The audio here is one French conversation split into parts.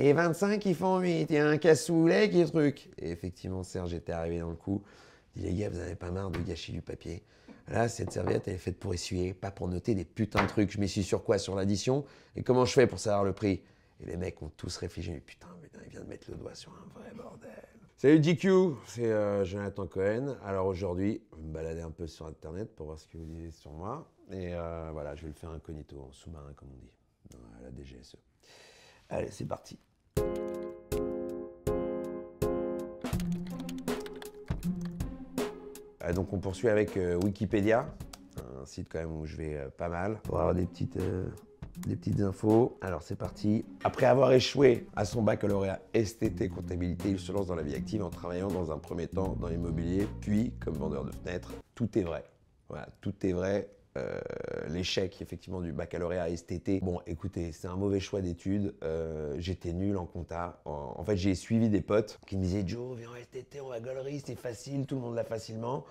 Et 25, ils font 8. Il y a un cassoulet qui est truc. Et effectivement, Serge était arrivé dans le coup. Il dit, les gars, vous n'avez pas marre de gâcher du papier? Là, cette serviette, elle est faite pour essuyer, pas pour noter des putains de trucs. Je m'essuie sur quoi? Sur l'addition? Et comment je fais pour savoir le prix? Et les mecs ont tous réfléchi. Mais putain, il vient de mettre le doigt sur un vrai bordel. Salut GQ, c'est Jonathan Cohen. Alors aujourd'hui, je vais me balader un peu sur Internet pour voir ce que vous disiez sur moi. Et voilà, je vais le faire incognito, en sous-marin, comme on dit, dans la DGSE. Allez, c'est parti. Donc on poursuit avec Wikipédia, un site quand même où je vais pas mal pour avoir des petites infos. Alors c'est parti. Après avoir échoué à son baccalauréat STT comptabilité, il se lance dans la vie active en travaillant dans un premier temps dans l'immobilier, puis comme vendeur de fenêtres. Tout est vrai. Voilà, tout est vrai. L'échec effectivement du baccalauréat STT. Bon, écoutez, c'est un mauvais choix d'études. J'étais nul en compta. En fait, j'ai suivi des potes qui me disaient Joe, viens en STT, on va gaulerie, c'est facile, tout le monde l'a facilement.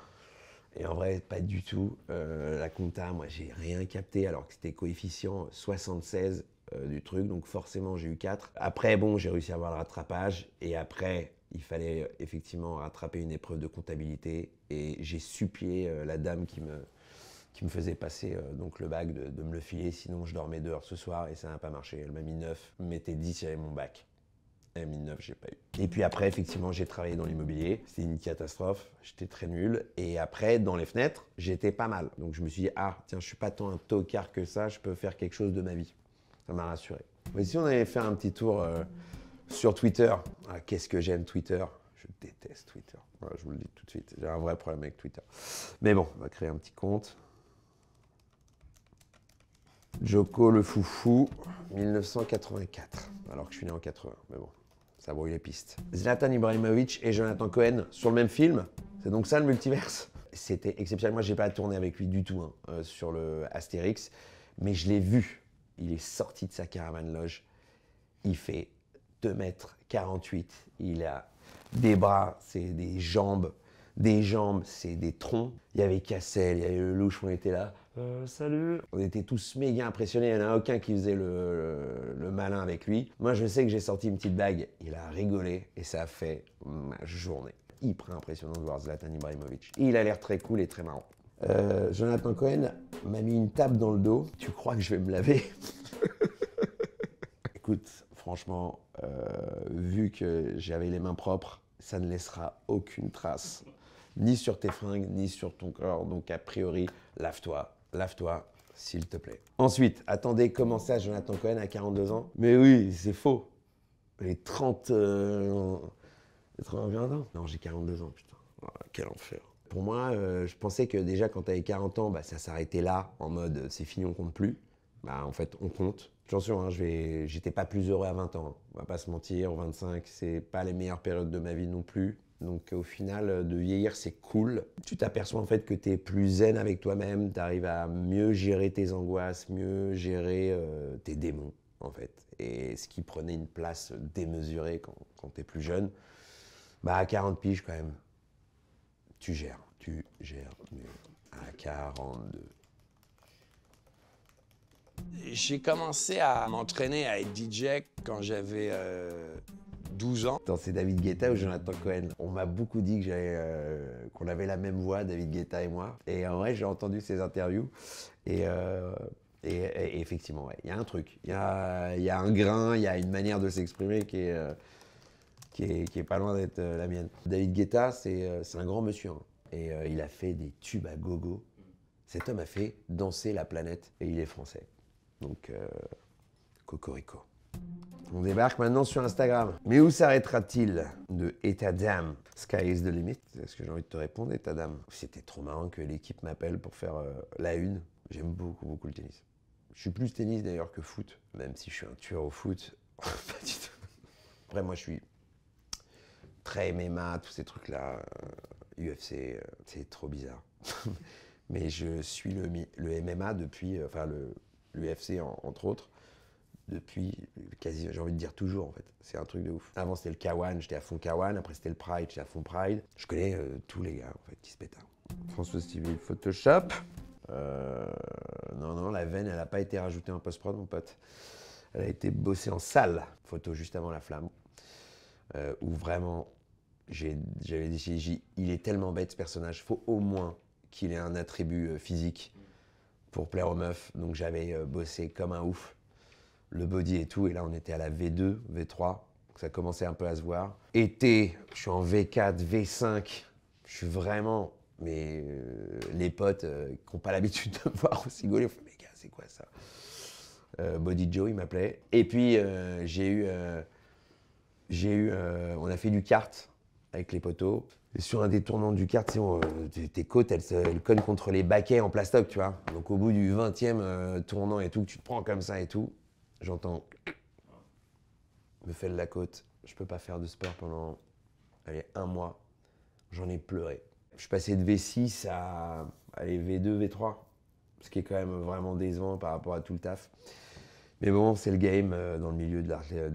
Et en vrai, pas du tout. La compta, moi, j'ai rien capté alors que c'était coefficient 76 du truc, donc forcément, j'ai eu 4. Après, bon, j'ai réussi à avoir le rattrapage. Et après, il fallait effectivement rattraper une épreuve de comptabilité. Et j'ai supplié la dame qui me faisait passer donc le bac de me le filer, sinon je dormais dehors ce soir et ça n'a pas marché. Elle m'a mis 9, mettait 10, il y avait mon bac. Elle m'a mis 9, j'ai pas eu. Et puis après, effectivement, j'ai travaillé dans l'immobilier. C'était une catastrophe, j'étais très nul. Et après, dans les fenêtres, j'étais pas mal. Donc je me suis dit, ah, tiens, je suis pas tant un tocard que ça, je peux faire quelque chose de ma vie. Ça m'a rassuré. Mais si on avait fait un petit tour sur Twitter, ah, qu'est-ce que j'aime Twitter? Je déteste Twitter. Voilà, je vous le dis tout de suite. J'ai un vrai problème avec Twitter. Mais bon, on va créer un petit compte. Joko le foufou, 1984, alors que je suis né en 80, mais bon, ça brouille les pistes. Zlatan Ibrahimovic et Jonathan Cohen sur le même film, c'est donc ça le multiverse? C'était exceptionnel, moi j'ai pas tourné avec lui du tout hein, sur le Astérix, mais je l'ai vu, il est sorti de sa caravane loge, il fait 2,48 m, il a des bras, c'est des jambes, c'est des troncs. Il y avait Cassel, il y avait le Louche, on était là. Salut. On était tous méga impressionnés, il n'y en a aucun qui faisait le malin avec lui. Moi, je sais que j'ai sorti une petite blague, il a rigolé et ça a fait ma journée. Hyper impressionnant de voir Zlatan Ibrahimovic. Il a l'air très cool et très marrant. Jonathan Cohen m'a mis une tape dans le dos. Tu crois que je vais me laver? Écoute, franchement, vu que j'avais les mains propres, ça ne laissera aucune trace, ni sur tes fringues, ni sur ton corps. Donc, a priori, lave-toi, s'il te plaît. Ensuite, attendez, comment ça, Jonathan Cohen a 42 ans? Mais oui, c'est faux. Les 30... 31 ans? Non, j'ai 42 ans, putain. Oh, quel enfer. Pour moi, je pensais que déjà, quand tu avais 40 ans, bah, ça s'arrêtait là, en mode, c'est fini, on compte plus. Bah, en fait, on compte. Attention, hein, j'étais pas plus heureux à 20 ans. Hein. On va pas se mentir, 25, c'est pas les meilleures périodes de ma vie non plus. Donc au final, de vieillir, c'est cool. Tu t'aperçois en fait que tu es plus zen avec toi-même, tu arrives à mieux gérer tes angoisses, mieux gérer tes démons en fait. Et ce qui prenait une place démesurée quand tu es plus jeune, bah à 40 piges quand même, tu gères mieux. À 42. J'ai commencé à m'entraîner à être DJ quand j'avais 12 ans. C'est David Guetta ou Jonathan Cohen. On m'a beaucoup dit que qu'on avait la même voix, David Guetta et moi. Et en vrai, j'ai entendu ces interviews. Et effectivement, ouais, il y a un truc. Il y a un grain, il y a une manière de s'exprimer qui est pas loin d'être la mienne. David Guetta, c'est un grand monsieur. Hein. Et il a fait des tubes à gogo. Cet homme a fait danser la planète. Et il est français. Donc, cocorico. On débarque maintenant sur Instagram. Mais où s'arrêtera-t-il de état d'âme? Sky is the limit. C'est ce que j'ai envie de te répondre, état d'âme. C'était trop marrant que l'équipe m'appelle pour faire la une. J'aime beaucoup, beaucoup le tennis. Je suis plus tennis d'ailleurs que foot, même si je suis un tueur au foot. Pas du tout. Après, moi, je suis très MMA, tous ces trucs-là. UFC, c'est trop bizarre. Mais je suis le MMA depuis, enfin l'UFC entre autres, depuis quasi, j'ai envie de dire toujours en fait. C'est un truc de ouf. Avant c'était le K1, j'étais à fond K1, après c'était le Pride, j'étais à fond Pride. Je connais tous les gars en fait qui se pétardent. François Civil Photoshop. Non, la veine elle n'a pas été rajoutée en post-prod mon pote. Elle a été bossée en salle, photo juste avant la flamme, où vraiment, j'avais dit, il est tellement bête ce personnage, il faut au moins qu'il ait un attribut physique pour plaire aux meufs. Donc j'avais bossé comme un ouf, le body et tout, et là on était à la V2, V3, donc ça commençait un peu à se voir. Été, je suis en V4, V5, je suis vraiment, mais les potes qui n'ont pas l'habitude de me voir aussi gauler, ils font, mais gars, c'est quoi ça? Body Joe, il m'appelait. Et puis on a fait du kart avec les poteaux. Et sur un des tournants du kart, tes côtes, elles cognent contre les baquets en plastoc, tu vois. Donc au bout du 20e tournant et tout, que tu te prends comme ça et tout, j'entends me fait de la côte. Je peux pas faire de sport pendant un mois. J'en ai pleuré. Je suis passé de V6 à V2, V3, ce qui est quand même vraiment décevant par rapport à tout le taf. Mais bon, c'est le game dans le milieu de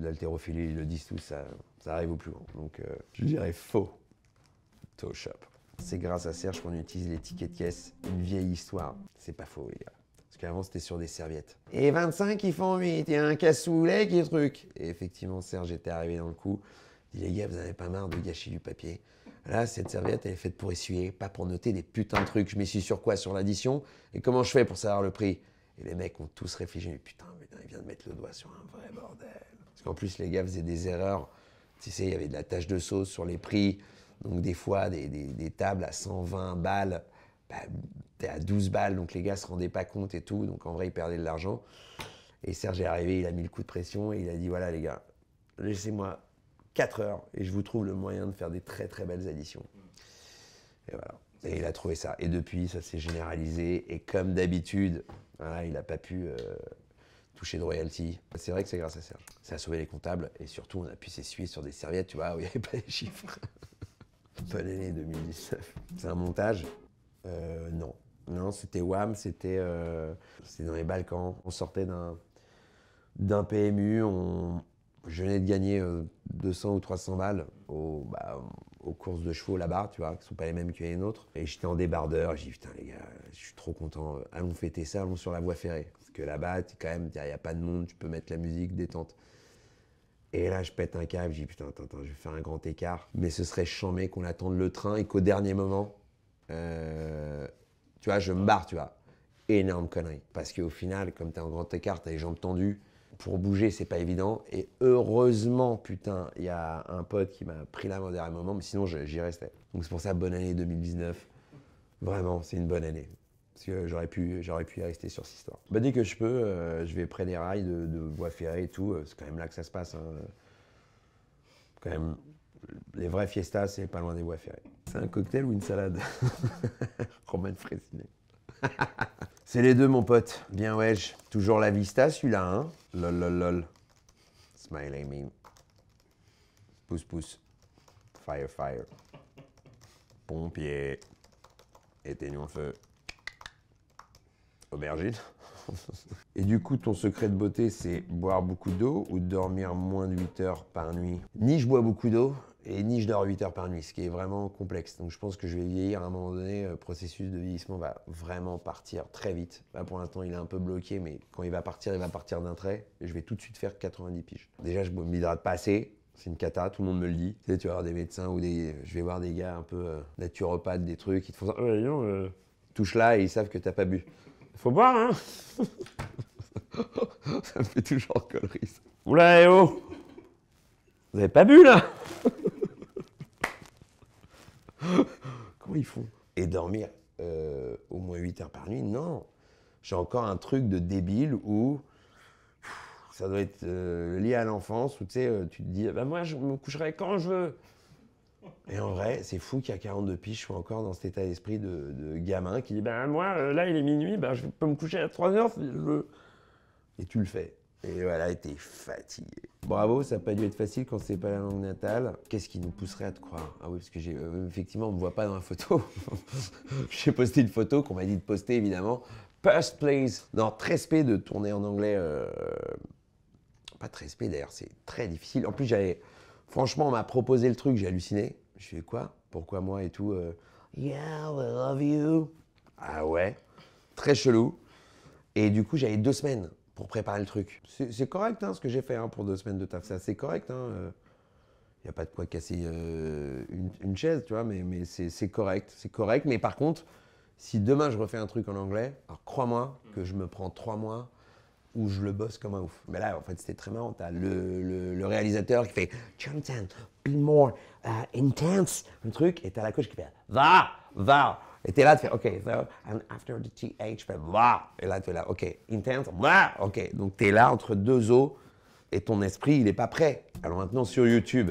l'haltérophilie, ils le disent tous, ça arrive au plus haut. Donc je dirais faux. Toe shop. C'est grâce à Serge qu'on utilise les tickets de caisse, une vieille histoire. C'est pas faux, les gars. Parce qu'avant, c'était sur des serviettes. Et 25, ils font 8, il y a un cassoulet qui est truc. Et effectivement, Serge était arrivé dans le coup. Il dit, les gars, vous n'avez pas marre de gâcher du papier? Là, cette serviette, elle est faite pour essuyer, pas pour noter des putains de trucs. Je m'essuie sur quoi? Sur l'addition? Et comment je fais pour savoir le prix? Et les mecs ont tous réfléchi, mais putain, il vient de mettre le doigt sur un vrai bordel. Parce qu'en plus, les gars faisaient des erreurs. Tu sais, il y avait de la tache de sauce sur les prix. Donc des fois, des tables à 120 balles, bah, t'es à 12 balles, donc les gars se rendaient pas compte et tout. Donc en vrai, ils perdaient de l'argent. Et Serge est arrivé, il a mis le coup de pression et il a dit, voilà les gars, laissez-moi 4 heures et je vous trouve le moyen de faire des très très belles additions. Et voilà. Et il a trouvé ça. Et depuis, ça s'est généralisé. Et comme d'habitude, voilà, il n'a pas pu toucher de royalty. C'est vrai que c'est grâce à Serge. Ça a sauvé les comptables. Et surtout, on a pu s'essuyer sur des serviettes, tu vois, où il n'y avait pas les chiffres. Bonne année 2019. C'est un montage? Non. Non, c'était WAM, c'était dans les Balkans. On sortait d'un PMU, je venais de gagner 200 ou 300 balles aux courses de chevaux là-bas, tu vois, qui ne sont pas les mêmes que les nôtres. Et j'étais en débardeur, j'ai dit putain les gars, je suis trop content, allons fêter ça, allons sur la voie ferrée. Parce que là-bas, il n'y a pas de monde, tu peux mettre la musique, détente. Et là, je pète un câble, je dis putain, attends, je vais faire un grand écart. Mais ce serait chambé qu'on attende le train et qu'au dernier moment, tu vois, je me barre, tu vois. Énorme connerie. Parce qu'au final, comme t'es en grand écart, t'as les jambes tendues. Pour bouger, c'est pas évident. Et heureusement, putain, il y a un pote qui m'a pris la main au dernier moment, mais sinon, j'y restais. Donc c'est pour ça, bonne année 2019. Vraiment, c'est une bonne année. Parce que j'aurais pu y rester sur cette histoire. Bah, dès que je peux, je vais près des rails de voie ferrée et tout. C'est quand même là que ça se passe. Hein. Quand même, les vrais fiestas, c'est pas loin des voies ferrées. C'est un cocktail ou une salade? Romain Fraissinet. C'est les deux, mon pote. Bien wesh. Toujours la vista, celui-là, hein? Lol, lol, lol. Smiley me. Pouce, pouce. Fire, fire. Pompier. Éteignons le feu. Aubergine. Et du coup, ton secret de beauté, c'est boire beaucoup d'eau ou dormir moins de 8 heures par nuit? Ni je bois beaucoup d'eau, et ni je dors 8 heures par nuit, ce qui est vraiment complexe. Donc je pense que je vais vieillir à un moment donné, le processus de vieillissement va vraiment partir très vite. Là pour l'instant il est un peu bloqué, mais quand il va partir d'un trait, et je vais tout de suite faire 90 piges. Déjà je ne m'hydrate pas assez, c'est une cata, tout le monde me le dit. Tu sais, tu vas avoir des médecins ou je vais voir des gars un peu naturopathes, des trucs, ils te font ça, touche là et ils savent que t'as pas bu. Faut boire, hein. Ça me fait toujours connerie. Oula, eh oh. Vous avez pas bu, là? Comment ils font? Et dormir au moins 8 heures par nuit? Non. J'ai encore un truc de débile où ça doit être lié à l'enfance, où tu sais, tu te dis, bah moi, je me coucherai quand je veux. Et en vrai, c'est fou qu'à 42 piges, je suis encore dans cet état d'esprit de gamin qui dit, ben moi, là, il est minuit, ben, je peux me coucher à 3 heures si je veux. Et tu le fais. Et voilà, t'es fatigué. Bravo, ça n'a pas dû être facile quand c'est pas la langue natale. Qu'est-ce qui nous pousserait à te croire? Ah oui, parce que effectivement, on me voit pas dans la photo. J'ai posté une photo qu'on m'a dit de poster, évidemment. First place. Non, très spé de tourner en anglais. Pas très spé d'ailleurs, c'est très difficile. En plus, franchement, on m'a proposé le truc, j'ai halluciné. Je fais quoi? Pourquoi moi et tout Yeah, we love you. Ah ouais, très chelou. Et du coup, j'avais 2 semaines pour préparer le truc. C'est correct hein, ce que j'ai fait hein, pour 2 semaines de taf, c'est assez correct. Il n'y a pas de quoi casser une chaise, tu vois, mais c'est correct. C'est correct, mais par contre, si demain je refais un truc en anglais, alors crois-moi que je me prends 3 mois où je le bosse comme un ouf. Mais là, en fait, c'était très marrant. T'as le réalisateur qui fait « Jonathan, be more intense », un truc, et t'as la coach qui fait « Va, va ». Et t'es là, tu fais « OK, so, and after the TH, fait « Va ». Et là, tu es là « OK, intense, va ». OK, donc t'es là entre 2 os, et ton esprit, il n'est pas prêt. Alors maintenant, sur YouTube,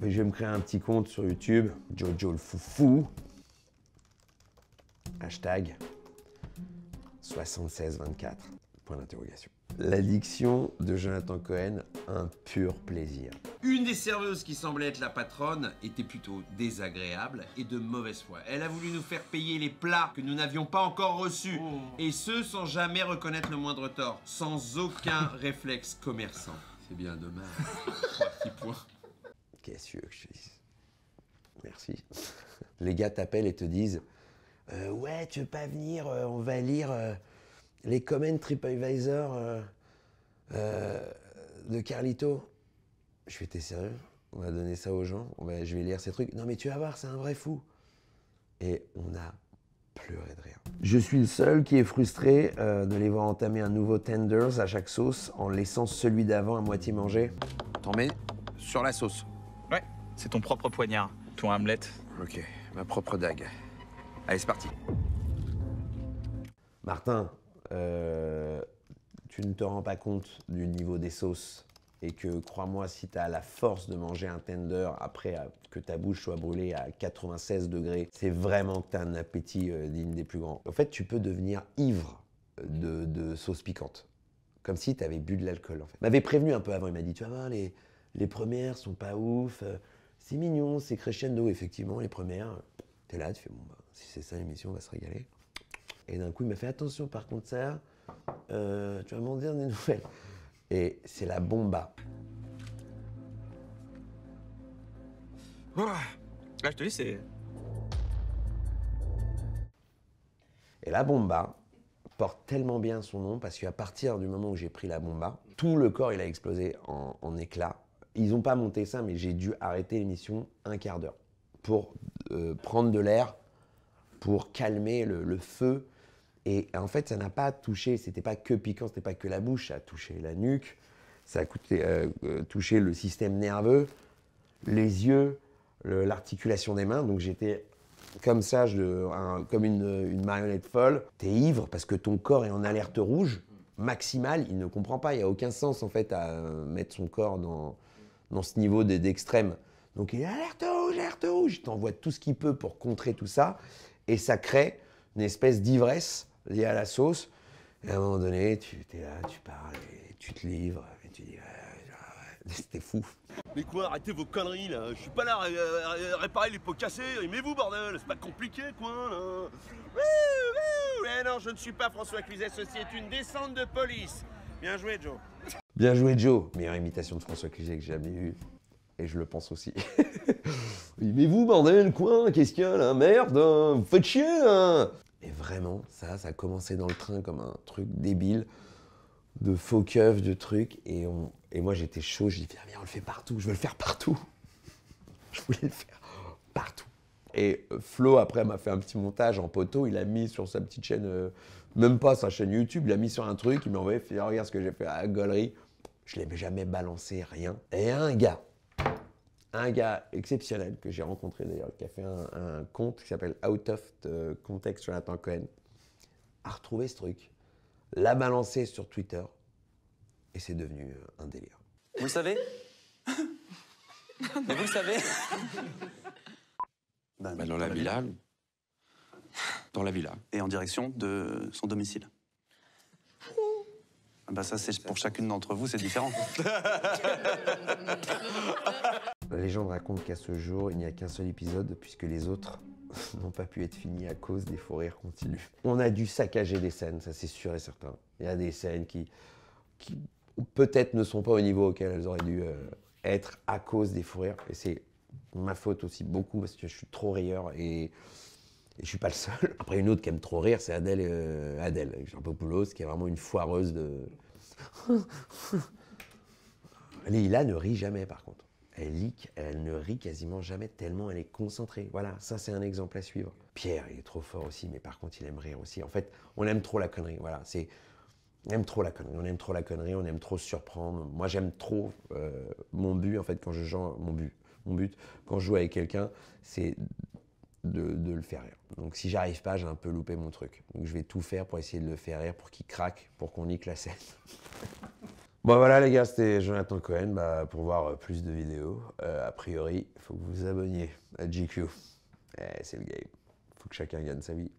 je vais me créer un petit compte sur YouTube, Jojo le foufou, hashtag 7624, point d'interrogation. L'addiction de Jonathan Cohen, un pur plaisir. Une des serveuses qui semblait être la patronne était plutôt désagréable et de mauvaise foi. Elle a voulu nous faire payer les plats que nous n'avions pas encore reçus. Et ce, sans jamais reconnaître le moindre tort. Sans aucun réflexe commerçant. C'est bien dommage. 3 petits points. Qu'est-ce que je te dise? Merci. Les gars t'appellent et te disent ouais, tu veux pas venir, on va lire les comments TripAdvisor de Carlito. Je fais, t'es sérieux? On va donner ça aux gens, je vais lire ces trucs. Non mais tu vas voir, c'est un vrai fou. Et on a pleuré de rire. Je suis le seul qui est frustré de les voir entamer un nouveau tenders à chaque sauce en laissant celui d'avant à moitié mangé. T'en mets sur la sauce. Ouais, c'est ton propre poignard, ton Hamlet. Ok, ma propre dague. Allez, c'est parti. Martin, tu ne te rends pas compte du niveau des sauces et que, crois-moi, si tu as la force de manger un tender après que ta bouche soit brûlée à 96 degrés, c'est vraiment que tu as un appétit digne des plus grands. En fait, tu peux devenir ivre de sauce piquante, comme si tu avais bu de l'alcool. En fait. Il m'avait prévenu un peu avant, il m'a dit, tu vas voir, les premières sont pas ouf, c'est mignon, c'est crescendo, effectivement, les premières. Tu es là, tu fais, bon, bah, si c'est ça l'émission, on va se régaler. Et d'un coup, il m'a fait attention, par contre, ça, tu vas m'en dire des nouvelles. Et c'est la bomba. Là, je te dis, c'est... Et la bomba porte tellement bien son nom parce qu'à partir du moment où j'ai pris la bomba, tout le corps, il a explosé en éclats. Ils n'ont pas monté ça, mais j'ai dû arrêter l'émission un quart d'heure pour prendre de l'air, pour calmer le feu. Et en fait, ça n'a pas touché, c'était pas que piquant, c'était pas que la bouche, ça a touché la nuque, ça a touché le système nerveux, les yeux, l'articulation des mains. Donc j'étais comme ça, comme une marionnette folle. T'es ivre parce que ton corps est en alerte rouge maximale, il ne comprend pas, il n'y a aucun sens en fait à mettre son corps dans ce niveau d'extrême. Donc il est alerte rouge, il t'envoie tout ce qu'il peut pour contrer tout ça, et ça crée une espèce d'ivresse liée à la sauce. Et à un moment donné, tu es là, tu parles, et tu te livres, et tu dis, c'était fou. Mais quoi, arrêtez vos conneries là, je suis pas là à réparer les pots cassés, aimez-vous bordel, c'est pas compliqué quoi là. Mais non, je ne suis pas François Cluzet, ceci est une descente de police. Bien joué Joe. Bien joué Joe, meilleure imitation de François Cluzet que j'ai jamais eue. Et je le pense aussi. Mais vous, bordel, quoi? Qu'est-ce qu'il y a là? Merde, hein, vous faites chier là. Et vraiment, ça a commencé dans le train comme un truc débile, de faux keufs, de trucs. Et moi, j'étais chaud, j'ai dit, viens, on le fait partout, je veux le faire partout. Je voulais le faire partout. Et Flo, après, m'a fait un petit montage en poteau, il a mis sur sa petite chaîne, même pas sa chaîne YouTube, il a mis sur un truc, il m'a envoyé, il fait, regarde ce que j'ai fait à la gaulerie. Je l'ai jamais balancé, rien. Et un gars exceptionnel que j'ai rencontré d'ailleurs, qui a fait un compte qui s'appelle Out of Context Jonathan Cohen, a retrouvé ce truc, l'a balancé sur Twitter, et c'est devenu un délire. Vous le savez? Mais vous le savez? Dans la villa. Dans la villa. Et en direction de son domicile. Bah ça, c'est pour chacune d'entre vous, c'est différent. La légende raconte qu'à ce jour, il n'y a qu'un seul épisode, puisque les autres n'ont pas pu être finis à cause des faux rires continus. On a dû saccager des scènes, ça c'est sûr et certain. Il y a des scènes qui peut-être ne sont pas au niveau auquel elles auraient dû être à cause des faux rires. Et c'est ma faute aussi beaucoup, parce que je suis trop rieur et je suis pas le seul. Après, une autre qui aime trop rire, c'est Adèle Exarchopoulos, qui est vraiment une foireuse Leïla ne rit jamais par contre. Elle ne rit quasiment jamais tellement elle est concentrée. Voilà, ça c'est un exemple à suivre. Pierre, il est trop fort aussi, mais par contre il aime rire aussi. En fait, on aime trop la connerie, voilà. On aime trop la connerie, on aime trop la connerie, on aime trop se surprendre. Moi j'aime trop, mon but en fait quand je joue, mon but quand je joue avec quelqu'un, c'est de le faire rire. Donc si j'arrive pas, j'ai un peu loupé mon truc. Donc je vais tout faire pour essayer de le faire rire, pour qu'il craque, pour qu'on nique la scène. Bon voilà les gars, c'était Jonathan Cohen. Bah, pour voir plus de vidéos, a priori, il faut que vous vous abonniez à GQ. C'est le game. Faut que chacun gagne sa vie.